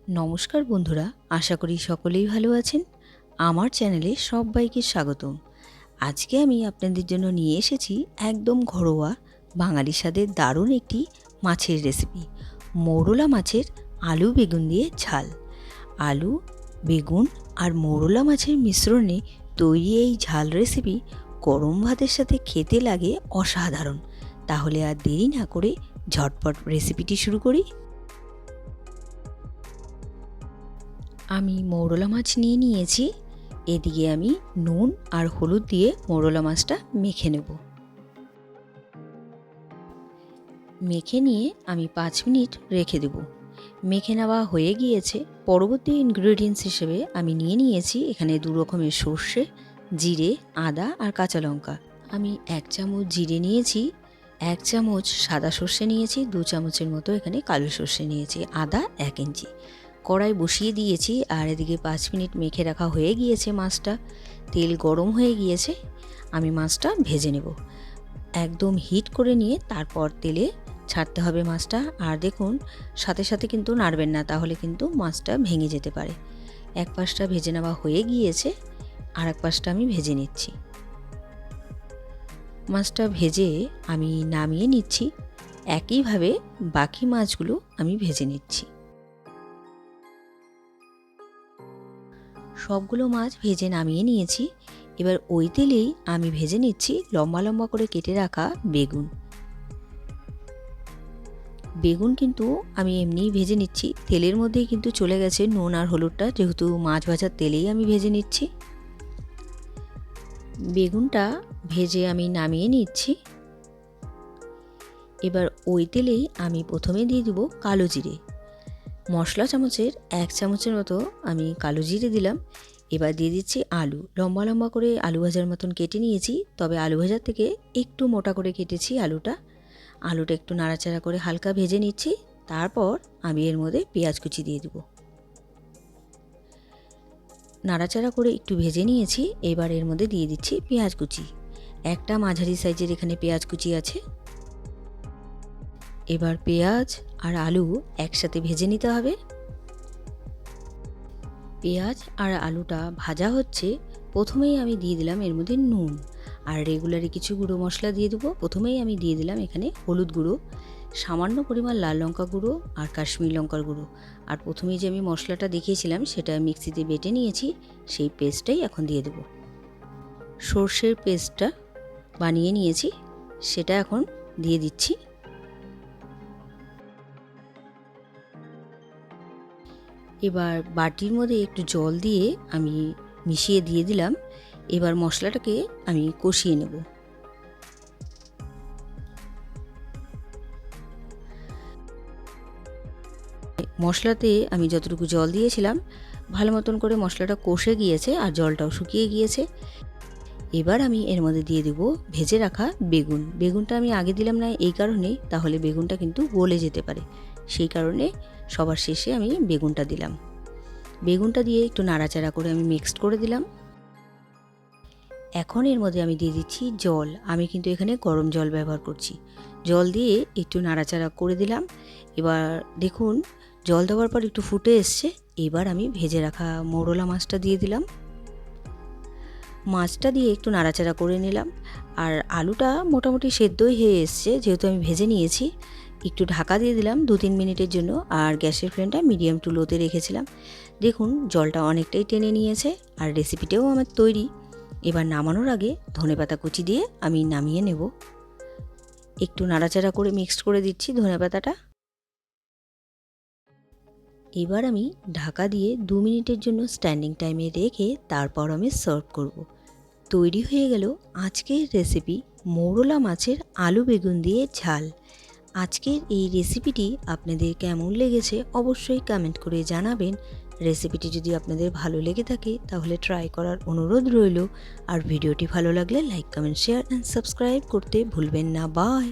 নমস্কার বন্ধুরা, আশা করি সকলেই ভালো আছেন। আমার চ্যানেলে সবাইকে স্বাগতম। আজকে আমি আপনাদের জন্য নিয়ে এসেছি একদম ঘরোয়া বাঙালি স্বাদের দারুণ একটি মাছের রেসিপি, মৌরলা মাছের আলু বেগুন দিয়ে ঝাল। আলু, বেগুন আর মৌরলা মাছের মিশ্রণে তৈরি এই ঝাল রেসিপি গরম ভাতের সাথে খেতে লাগে অসাধারণ। তাহলে আর দেরি না করে ঝটপট রেসিপিটি শুরু করি। আমি মৌরলা মাছ নিয়ে নিয়েছি। এদিকে আমি নুন আর হলুদ দিয়ে মৌরলা মাছটা মেখে নেব। মেখে নিয়ে আমি 5 মিনিট রেখে দেব। মেখে নেওয়া হয়ে গিয়েছে। পরবর্তী ইনগ্রেডিয়েন্টস হিসেবে আমি নিয়ে নিয়েছি এখানে 2 রকমের সর্ষে, জিরে, আদা আর কাঁচা লঙ্কা। আমি 1 চামচ জিরে নিয়েছি, 1 চামচ সাদা সর্ষে নিয়েছি, 2 চামচের মতো এখানে কালো সর্ষে নিয়েছি, আদা 1 ইঞ্চি। কড়াই বসিয়ে দিয়েছি আর এদিকে 5 মিনিট মেখে রাখা হয়ে গিয়েছে মাছটা। তেল গরম হয়ে গিয়েছে, আমি মাছটা ভেজে নেব। একদম হিট করে নিয়ে তারপর তেলে ছাড়তে হবে মাছটা। আর দেখুন, সাথে সাথে কিন্তু নাড়বেন না, তাহলে কিন্তু মাছটা ভেঙে যেতে পারে। এক পাশটা ভেজে নেওয়া হয়ে গিয়েছে, আর এক পাশটা আমি ভেজে নিচ্ছি। মাছটা ভেজে আমি নামিয়ে নিচ্ছি। একইভাবে বাকি মাছগুলো আমি ভেজে নিচ্ছি। সবগুলো মাছ ভেজে নামিয়ে নিয়েছি। এবার ওই তেলেই আমি ভেজে নিচ্ছি লম্বা লম্বা করে কেটে রাখা বেগুন। বেগুন কিন্তু আমি এমনিই ভেজে নিচ্ছি, তেলের মধ্যেই কিন্তু চলে গেছে নুন আর হলুদটা, যেহেতু মাছ ভাজার তেলেই আমি ভেজে নিচ্ছি। বেগুনটা ভেজে আমি নামিয়ে নিচ্ছি। এবার ওই তেলেই আমি প্রথমে দিয়ে দেব কালো জিরে। মশলা চামচের 1 চামচের মতো আমি কালো জিরে দিলাম। এবার দিয়ে দিচ্ছি আলু। লম্বা লম্বা করে আলু ভাজার মতন কেটে নিয়েছি, তবে আলু ভাজার থেকে একটু মোটা করে কেটেছি আলুটা। আলুটা একটু নাড়াচাড়া করে হালকা ভেজে নিচ্ছি। তারপর আমি এর মধ্যে পেঁয়াজ কুচি দিয়ে দেব। নাড়াচাড়া করে একটু ভেজে নিয়েছি। এবার এর মধ্যে দিয়ে দিচ্ছি পেঁয়াজ কুচি। একটা মাঝারি সাইজের এখানে পেঁয়াজ কুচি আছে। এবার পেঁয়াজ আর আলু একসাথে ভেজে নিতে হবে। পেঁয়াজ আর আলুটা ভাজা হচ্ছে, প্রথমেই আমি দিয়ে দিলাম এর মধ্যে নুন আর রেগুলারে কিছু গুঁড়ো মশলা দিয়ে দেবো। প্রথমেই আমি দিয়ে দিলাম এখানে হলুদ গুঁড়ো, সামান্য পরিমাণ লাল লঙ্কা গুঁড়ো আর কাশ্মীরি লঙ্কার গুঁড়ো। আর প্রথমেই যে আমি মশলাটা দেখিয়েছিলাম সেটা মিক্সিতে বেটে নিয়েছি, সেই পেস্টটাই এখন দিয়ে দেবো। সর্ষের পেস্টটা বানিয়ে নিয়েছি, সেটা এখন দিয়ে দিচ্ছি। এবার বাটির মধ্যে একটু জল দিয়ে আমি মিশিয়ে দিয়ে দিলাম। এবার মশলাটাকে আমি কষিয়ে নেব। মশলাতে আমি যতটুকু জল দিয়েছিলাম, ভালো মতন করে মশলাটা কষে গিয়েছে আর জলটাও শুকিয়ে গিয়েছে। এবার আমি এর মধ্যে দিয়ে দেব ভেজে রাখা বেগুন। বেগুনটা আমি আগে দিলাম না এই কারণেই, তাহলে বেগুনটা কিন্তু গলে যেতে পারে, সেই কারণে সবার শেষে আমি বেগুনটা দিলাম। বেগুনটা দিয়ে একটু নাড়াচাড়া করে আমি মিক্সড করে দিলাম। এখন এর মধ্যে আমি দিয়ে দিচ্ছি জল। আমি কিন্তু এখানে গরম জল ব্যবহার করছি। জল দিয়ে একটু নাড়াচাড়া করে দিলাম। এবার দেখুন, জল দেওয়ার পর একটু ফুটে এসছে। এবার আমি ভেজে রাখা মৌরলা মাছটা দিয়ে দিলাম। মাছটা দিয়ে একটু নাড়াচাড়া করে নিলাম। আর আলুটা মোটামুটি সেদ্ধই হয়ে এসছে, যেহেতু আমি ভেজে নিয়েছি। একটু ঢাকা দিয়ে দিলাম 2-3 মিনিটের জন্য, আর গ্যাসের ফ্লেমটা মিডিয়াম টু লোতে রেখেছিলাম। দেখুন, জলটা অনেকটাই টেনে নিয়েছে আর রেসিপিটাও আমার তৈরি। এবার নামানোর আগে ধনেপাতা কুচি দিয়ে আমি নামিয়ে নেব। একটু নাড়াচাড়া করে মিক্সড করে দিচ্ছি ধনেপাতাটা। এবার আমি ঢাকা দিয়ে 2 মিনিটের জন্য স্ট্যান্ডিং টাইমে রেখে তারপর আমি সার্ভ করব। তৈরি হয়ে গেল আজকের রেসিপি, মৌরলা মাছের আলু বেগুন দিয়ে ঝাল। আজকের এই রেসিপিটি আপনাদের কেমন লেগেছে অবশ্যই কমেন্ট করে জানাবেন। রেসিপিটি যদি আপনাদের ভালো লেগে থাকে তাহলে ট্রাই করার অনুরোধ রইল। আর ভিডিওটি ভালো লাগলে like, comment, share and subscribe করতে ভুলবেন না। বাই।